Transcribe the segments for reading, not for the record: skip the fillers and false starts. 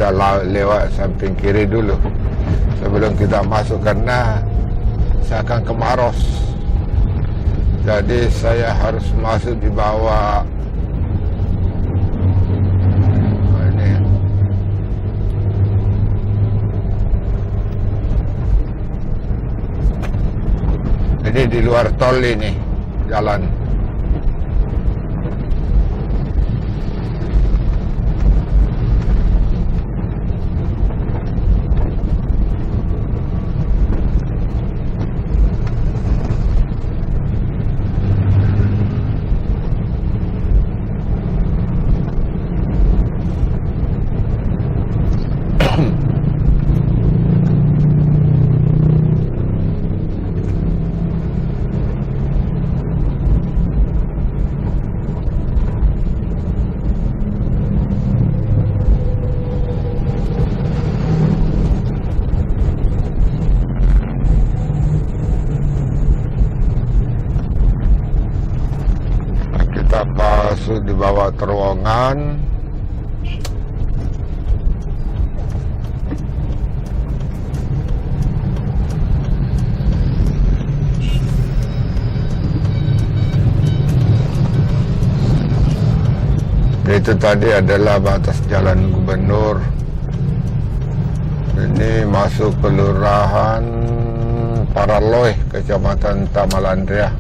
kita lewat samping kiri dulu sebelum kita masuk, karena saya akan ke Maros. Jadi saya harus masuk di bawah ini. Ini di luar tol ini jalan. Kita masuk di bawah terowongan. Itu tadi adalah batas Jalan Gubernur. Ini masuk kelurahan Paraloy, Kecamatan Tamalandria.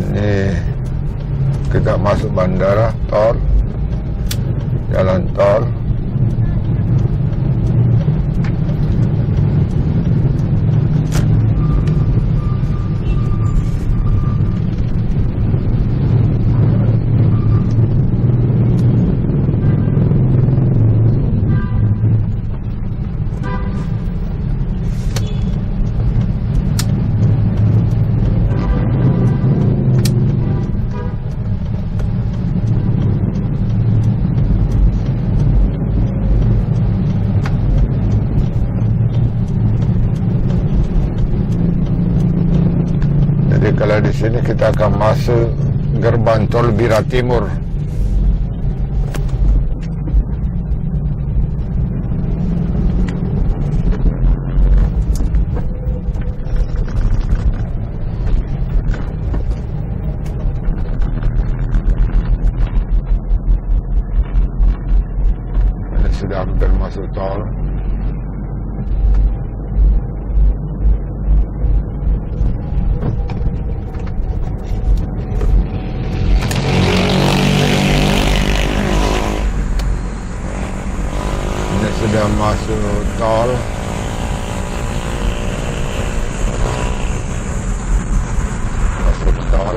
Ini kita masuk bandara, tol, jalan tol. Jadi kalau di sini kita akan masuk gerbang tol Bira Timur. Ini sudah hampir masuk tol. Sudah masuk tol. Masuk tol.